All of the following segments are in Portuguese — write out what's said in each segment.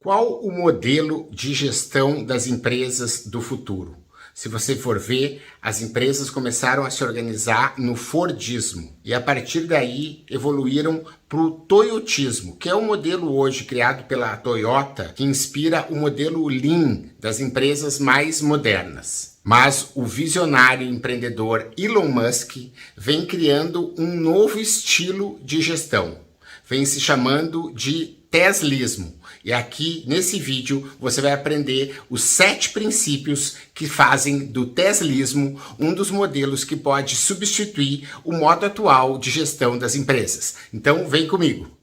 Qual o modelo de gestão das empresas do futuro? Se você for ver, as empresas começaram a se organizar no Fordismo e a partir daí evoluíram para o Toyotismo, que é um modelo hoje criado pela Toyota que inspira o modelo Lean das empresas mais modernas. Mas o visionário empreendedor Elon Musk vem criando um novo estilo de gestão. Vem se chamando de Teslismo. E aqui nesse vídeo você vai aprender os 7 princípios que fazem do Teslismo um dos modelos que pode substituir o modo atual de gestão das empresas. Então vem comigo!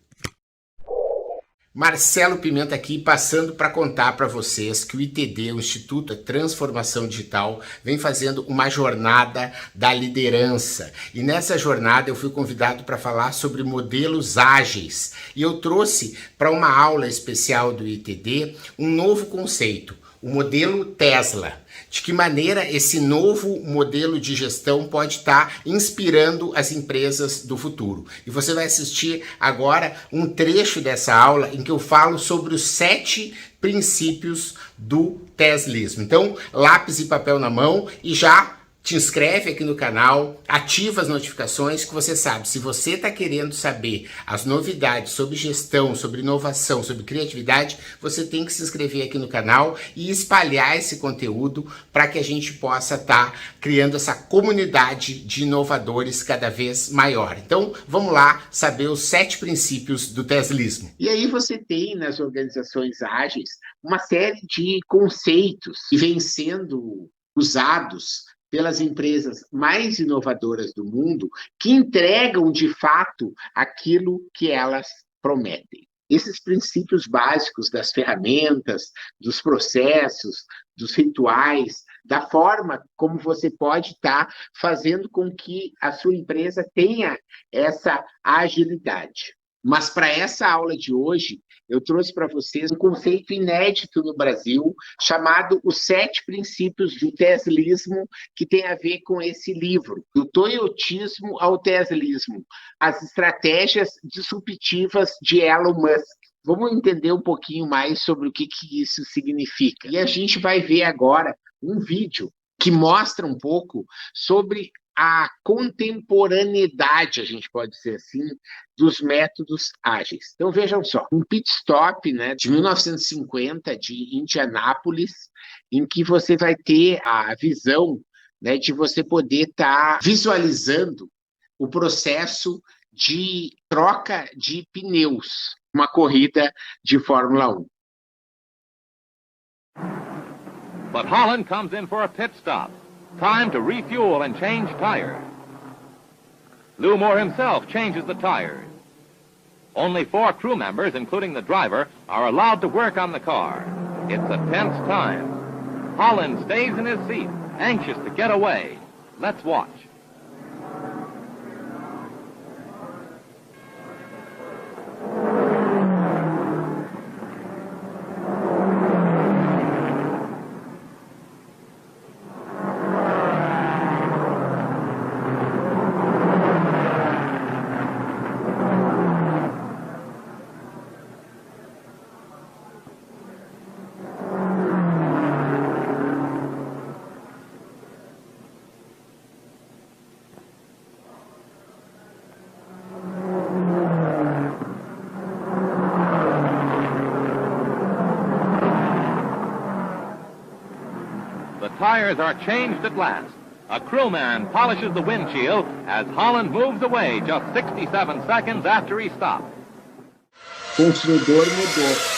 Marcelo Pimenta aqui, passando para contar para vocês que o ITD, o Instituto de Transformação Digital, vem fazendo uma jornada da liderança. E nessa jornada eu fui convidado para falar sobre modelos ágeis. E eu trouxe para uma aula especial do ITD um novo conceito, o modelo Tesla. De que maneira esse novo modelo de gestão pode estar inspirando as empresas do futuro. E você vai assistir agora um trecho dessa aula em que eu falo sobre os 7 princípios do Teslismo. Então, lápis e papel na mão e já te inscreve aqui no canal, ativa as notificações que você sabe, se você está querendo saber as novidades sobre gestão, sobre inovação, sobre criatividade, você tem que se inscrever aqui no canal e espalhar esse conteúdo para que a gente possa estar criando essa comunidade de inovadores cada vez maior. Então, vamos lá saber os 7 princípios do Teslismo. E aí você tem nas organizações ágeis uma série de conceitos que vêm sendo usados pelas empresas mais inovadoras do mundo, que entregam de fato aquilo que elas prometem. Esses princípios básicos das ferramentas, dos processos, dos rituais, da forma como você pode estar fazendo com que a sua empresa tenha essa agilidade. Mas para essa aula de hoje, eu trouxe para vocês um conceito inédito no Brasil, chamado Os 7 Princípios do Teslismo, que tem a ver com esse livro, do Toyotismo ao Teslismo, as estratégias disruptivas de Elon Musk. Vamos entender um pouquinho mais sobre o que isso significa. E a gente vai ver agora um vídeo que mostra um pouco sobre a contemporaneidade, a gente pode dizer assim, dos métodos ágeis. Então, vejam só, um pit stop, né, de 1950, de Indianápolis, em que você vai ter a visão, né, de você poder estar visualizando o processo de troca de pneus, uma corrida de Fórmula 1. But Holland comes in for a pit stop. Time to refuel and change tires. Lou Moore himself changes the tires. Only 4 crew members, including the driver, are allowed to work on the car. It's a tense time. Holland stays in his seat, anxious to get away. Let's watch. The tires are changed at last. A crewman polishes the windshield as Holland moves away just 67 seconds after he stopped. O consumidor mudou.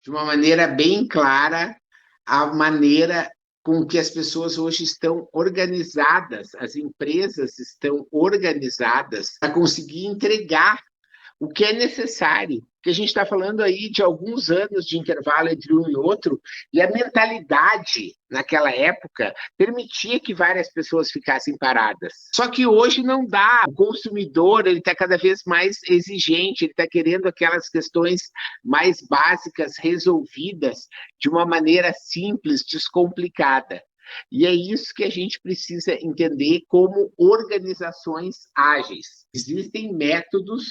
De uma maneira bem clara, a maneira com que as pessoas hoje estão organizadas, as empresas estão organizadas para conseguir entregar o que é necessário Porque a gente está falando aí de alguns anos de intervalo entre um e outro, e a mentalidade naquela época permitia que várias pessoas ficassem paradas. Só que hoje não dá. O consumidor ele está cada vez mais exigente, ele está querendo aquelas questões mais básicas resolvidas de uma maneira simples, descomplicada. E é isso que a gente precisa entender como organizações ágeis. Existem métodos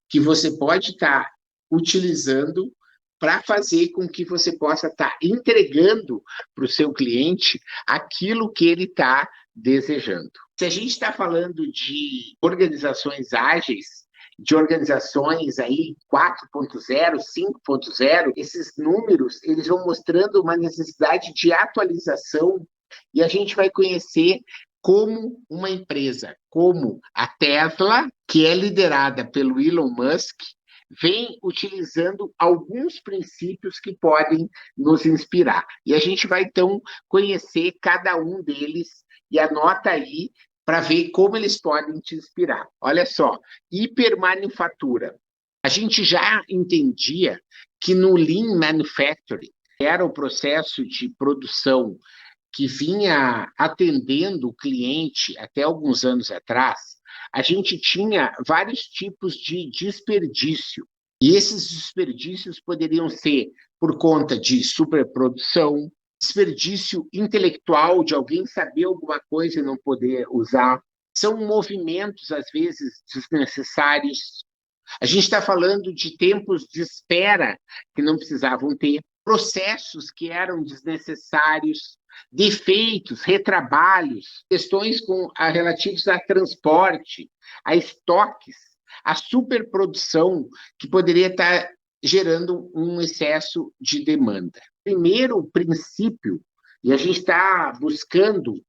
que você pode estar utilizando para fazer com que você possa estar entregando para o seu cliente aquilo que ele está desejando. Se a gente está falando de organizações ágeis, de organizações aí 4.0, 5.0, esses números eles vão mostrando uma necessidade de atualização e a gente vai conhecer como uma empresa, como a Tesla, que é liderada pelo Elon Musk, vem utilizando alguns princípios que podem nos inspirar. E a gente vai, então, conhecer cada um deles e anota aí para ver como eles podem te inspirar. Olha só, hipermanufatura. A gente já entendia que no Lean Manufacturing, que era o processo de produção que vinha atendendo o cliente até alguns anos atrás, a gente tinha vários tipos de desperdício. E esses desperdícios poderiam ser por conta de superprodução, desperdício intelectual de alguém saber alguma coisa e não poder usar. São movimentos, às vezes, desnecessários. A gente está falando de tempos de espera que não precisavam ter, processos que eram desnecessários, defeitos, retrabalhos, questões relativas a transporte, a estoques, a superprodução que poderia estar gerando um excesso de demanda. Primeiro princípio, e a gente está buscando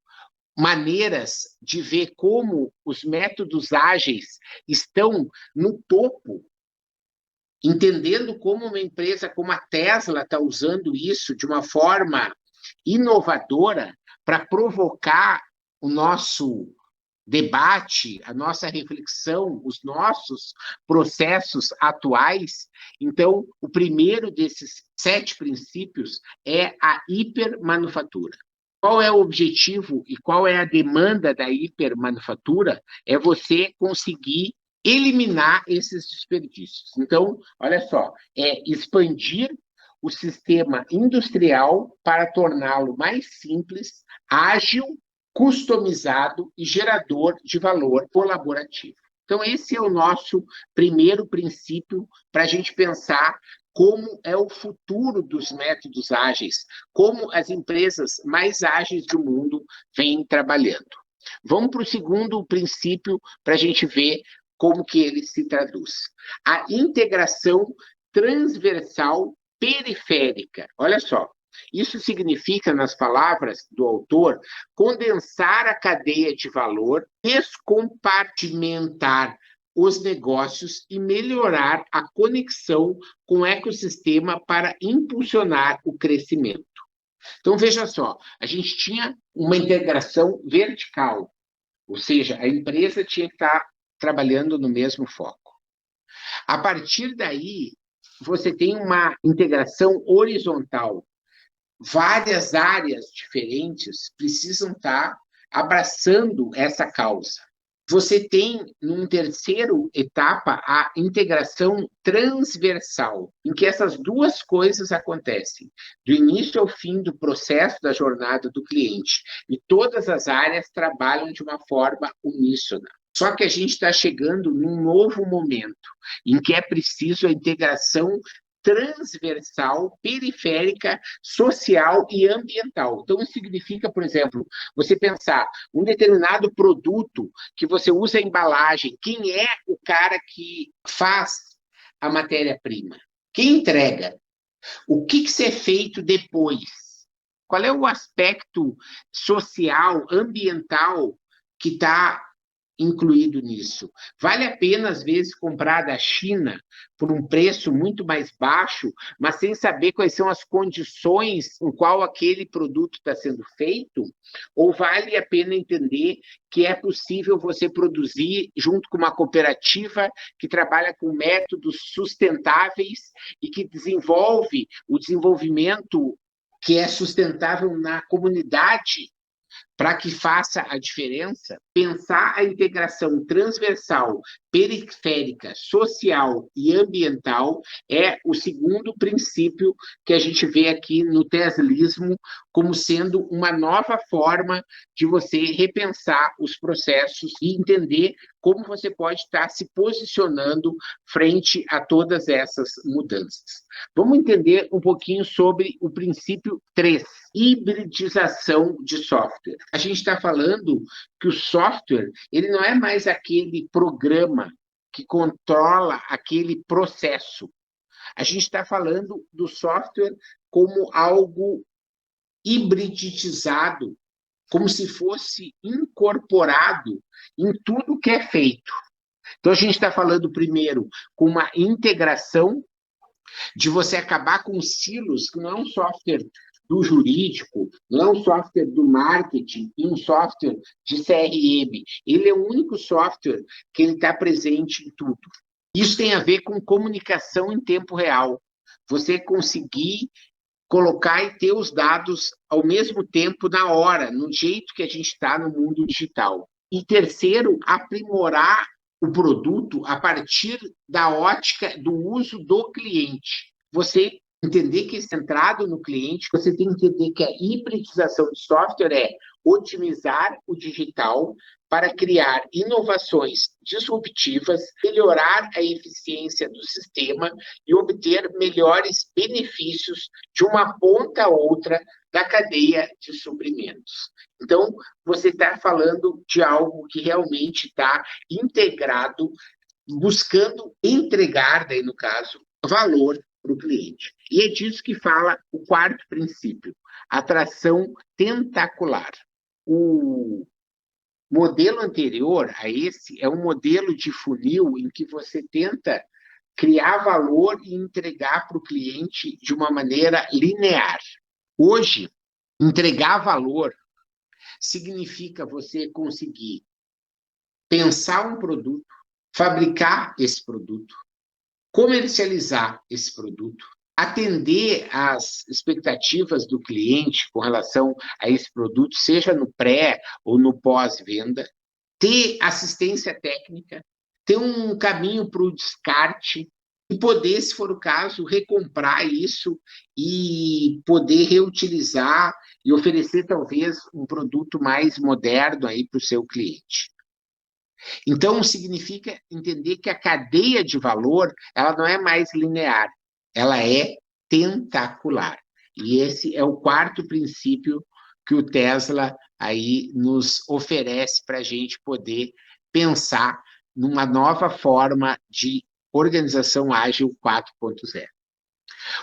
maneiras de ver como os métodos ágeis estão no topo, entendendo como uma empresa como a Tesla está usando isso de uma forma inovadora para provocar o nosso debate, a nossa reflexão, os nossos processos atuais. Então, o primeiro desses 7 princípios é a hipermanufatura. Qual é o objetivo e qual é a demanda da hipermanufatura? É você conseguir eliminar esses desperdícios. Então, olha só, é expandir o sistema industrial para torná-lo mais simples, ágil, customizado e gerador de valor colaborativo. Então, esse é o nosso primeiro princípio para a gente pensar como é o futuro dos métodos ágeis, como as empresas mais ágeis do mundo vêm trabalhando. Vamos para o segundo princípio para a gente ver como que ele se traduz. A integração transversal periférica. Olha só, isso significa, nas palavras do autor, condensar a cadeia de valor, descompartimentar os negócios e melhorar a conexão com o ecossistema para impulsionar o crescimento. Então, veja só, a gente tinha uma integração vertical, ou seja, a empresa tinha que estar trabalhando no mesmo foco. A partir daí, você tem uma integração horizontal. Várias áreas diferentes precisam estar abraçando essa causa. Você tem, num terceiro etapa, a integração transversal, em que essas duas coisas acontecem, do início ao fim do processo da jornada do cliente, e todas as áreas trabalham de uma forma uníssona. Só que a gente está chegando num novo momento, em que é preciso a integração transversal, periférica, social e ambiental. Então, isso significa, por exemplo, você pensar um determinado produto que você usa a embalagem, quem é o cara que faz a matéria-prima? Quem entrega? O que é feito depois? Qual é o aspecto social, ambiental que está incluído nisso. Vale a pena, às vezes, comprar da China por um preço muito mais baixo, mas sem saber quais são as condições em qual aquele produto está sendo feito? Ou vale a pena entender que é possível você produzir junto com uma cooperativa que trabalha com métodos sustentáveis e que desenvolve o desenvolvimento que é sustentável na comunidade para que faça a diferença? Pensar a integração transversal, periférica, social e ambiental é o segundo princípio que a gente vê aqui no teslismo como sendo uma nova forma de você repensar os processos e entender como você pode estar se posicionando frente a todas essas mudanças. Vamos entender um pouquinho sobre o princípio 3, hibridização de software. A gente está falando que o software ele não é mais aquele programa que controla aquele processo. A gente está falando do software como algo hibridizado, como se fosse incorporado em tudo que é feito. Então, a gente está falando primeiro com uma integração de você acabar com silos, que não é um software do jurídico, não é um software do marketing, um software de CRM. Ele é o único software que ele está presente em tudo. Isso tem a ver com comunicação em tempo real. Você conseguir colocar e ter os dados ao mesmo tempo, na hora, no jeito que a gente está no mundo digital. E terceiro, aprimorar o produto a partir da ótica do uso do cliente. Você entender que é centrado no cliente, você tem que entender que a hibridização de software é otimizar o digital para criar inovações disruptivas, melhorar a eficiência do sistema e obter melhores benefícios de uma ponta a outra da cadeia de suprimentos. Então, você está falando de algo que realmente está integrado, buscando entregar, daí no caso, valor para o cliente. E é disso que fala o quarto princípio, atração tentacular. O modelo anterior a esse é um modelo de funil em que você tenta criar valor e entregar para o cliente de uma maneira linear. Hoje, entregar valor significa você conseguir pensar um produto, fabricar esse produto, comercializar esse produto, atender às expectativas do cliente com relação a esse produto, seja no pré ou no pós-venda, ter assistência técnica, ter um caminho para o descarte e poder, se for o caso, recomprar isso e poder reutilizar e oferecer talvez um produto mais moderno aí para o seu cliente. Então, significa entender que a cadeia de valor ela não é mais linear, ela é tentacular. E esse é o quarto princípio que o Tesla aí nos oferece para a gente poder pensar numa nova forma de organização ágil 4.0.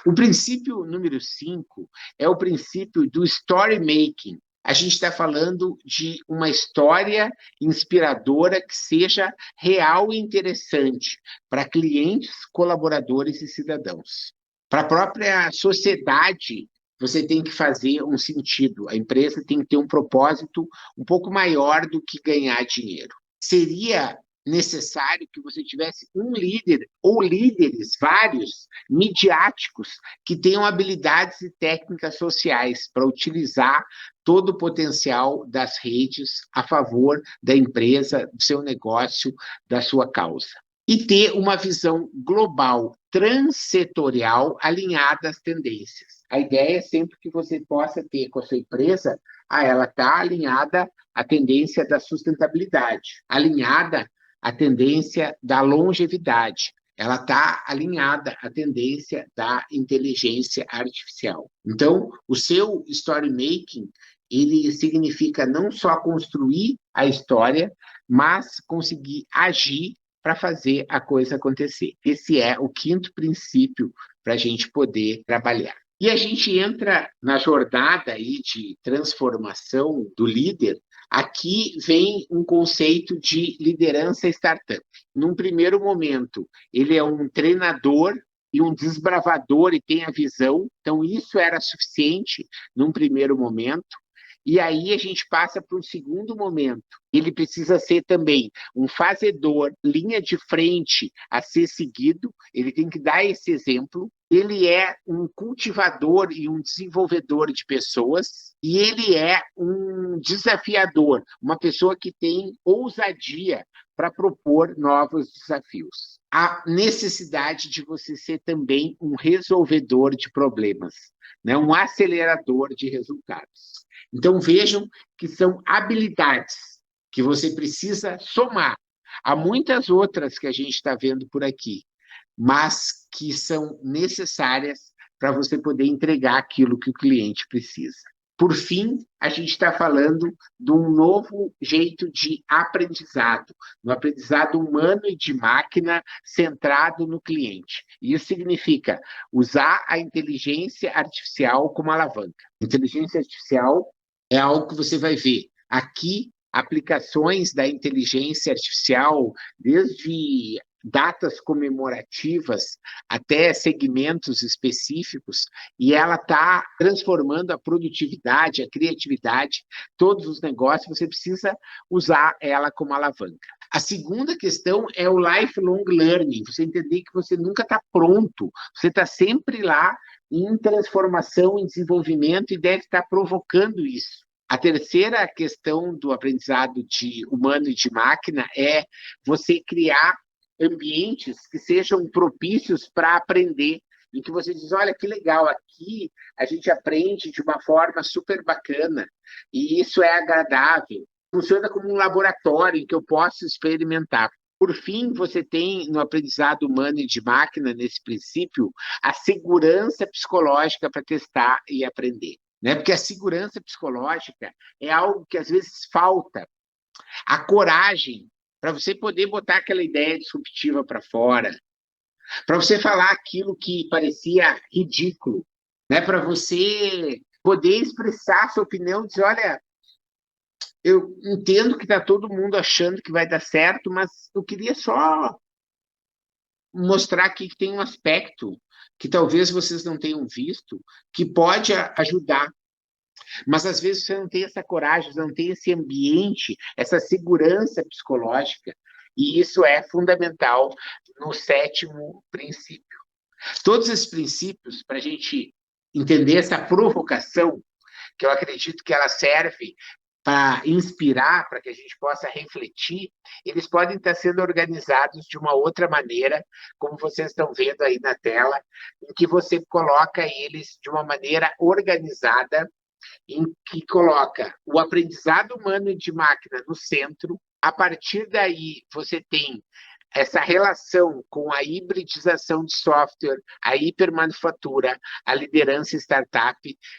O princípio número 5 é o princípio do story making. A gente está falando de uma história inspiradora que seja real e interessante para clientes, colaboradores e cidadãos. Para a própria sociedade, você tem que fazer um sentido. A empresa tem que ter um propósito um pouco maior do que ganhar dinheiro. Seria necessário que você tivesse um líder ou líderes, vários, midiáticos, que tenham habilidades e técnicas sociais para utilizar todo o potencial das redes a favor da empresa, do seu negócio, da sua causa. E ter uma visão global, transsetorial, alinhada às tendências. A ideia é sempre que você possa ter com a sua empresa, ela está alinhada à tendência da sustentabilidade, alinhada à tendência da longevidade, ela está alinhada à tendência da inteligência artificial. Então, o seu story making, ele significa não só construir a história, mas conseguir agir para fazer a coisa acontecer. Esse é o quinto princípio para a gente poder trabalhar. E a gente entra na jornada aí de transformação do líder Aqui vem um conceito de liderança startup. Num primeiro momento, ele é um treinador e um desbravador e tem a visão, então isso era suficiente num primeiro momento. E aí a gente passa para um segundo momento. Ele precisa ser também um fazedor, linha de frente a ser seguido, ele tem que dar esse exemplo. Ele é um cultivador e um desenvolvedor de pessoas, e ele é um desafiador, uma pessoa que tem ousadia para propor novos desafios. A necessidade de você ser também um resolvedor de problemas, né? Um acelerador de resultados. Então, vejam que são habilidades que você precisa somar a muitas outras que a gente está vendo por aqui, mas que são necessárias para você poder entregar aquilo que o cliente precisa. Por fim, a gente está falando de um novo jeito de aprendizado, no aprendizado humano e de máquina centrado no cliente. Isso significa usar a inteligência artificial como alavanca. Inteligência artificial é algo que você vai ver aqui, aplicações da inteligência artificial, desde datas comemorativas até segmentos específicos, e ela está transformando a produtividade, a criatividade, todos os negócios, você precisa usar ela como alavanca. A segunda questão é o lifelong learning, você entender que você nunca está pronto, você está sempre lá em transformação, em desenvolvimento, e deve estar provocando isso. A terceira questão do aprendizado de humano e de máquina é você criar ambientes que sejam propícios para aprender, em que você diz, olha que legal, aqui a gente aprende de uma forma super bacana, e isso é agradável. Funciona como um laboratório em que eu posso experimentar. Por fim, você tem no aprendizado humano e de máquina, nesse princípio, a segurança psicológica para testar e aprender. Né? Porque a segurança psicológica é algo que às vezes falta. A coragem para você poder botar aquela ideia disruptiva para fora, para você falar aquilo que parecia ridículo, né? Para você poder expressar sua opinião, dizer, olha, eu entendo que está todo mundo achando que vai dar certo, mas eu queria só mostrar aqui que tem um aspecto que talvez vocês não tenham visto, que pode ajudar. Mas às vezes você não tem essa coragem, você não tem esse ambiente, essa segurança psicológica, e isso é fundamental no sétimo princípio. Todos esses princípios, para a gente entender essa provocação, que eu acredito que ela serve para inspirar, para que a gente possa refletir, eles podem estar sendo organizados de uma outra maneira, como vocês estão vendo aí na tela, em que você coloca eles de uma maneira organizada, em que coloca o aprendizado humano e de máquina no centro. A partir daí, você tem essa relação com a hibridização de software, a hipermanufatura, a liderança startup,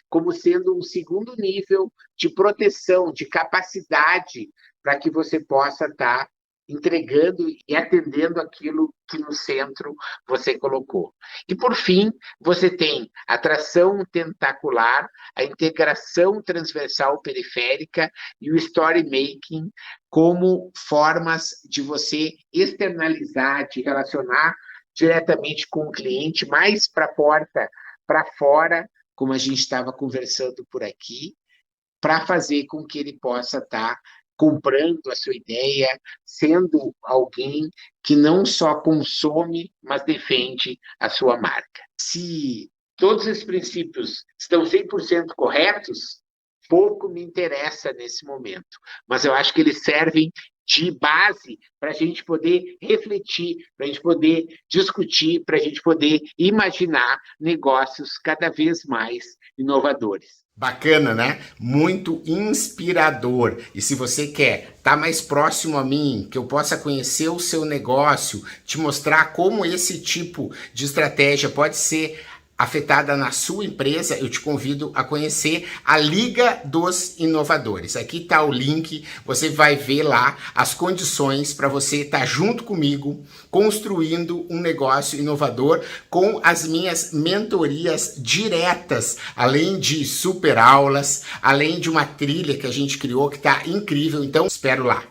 como sendo um segundo nível de proteção, de capacidade para que você possa estar entregando e atendendo aquilo que no centro você colocou. E, por fim, você tem a tração tentacular, a integração transversal periférica e o story making como formas de você externalizar, de relacionar diretamente com o cliente, mais para a porta, para fora, como a gente estava conversando por aqui, para fazer com que ele possa estar comprando a sua ideia, sendo alguém que não só consome, mas defende a sua marca. Se todos esses princípios estão 100% corretos, pouco me interessa nesse momento, mas eu acho que eles servem de base para a gente poder refletir, para a gente poder discutir, para a gente poder imaginar negócios cada vez mais inovadores. Bacana, né? Muito inspirador. E se você quer estar mais próximo a mim, que eu possa conhecer o seu negócio, te mostrar como esse tipo de estratégia pode ser afetada na sua empresa, eu te convido a conhecer a Liga dos Inovadores. Aqui está o link, você vai ver lá as condições para você estar junto comigo, construindo um negócio inovador com as minhas mentorias diretas, além de super aulas, além de uma trilha que a gente criou que está incrível. Então, espero lá.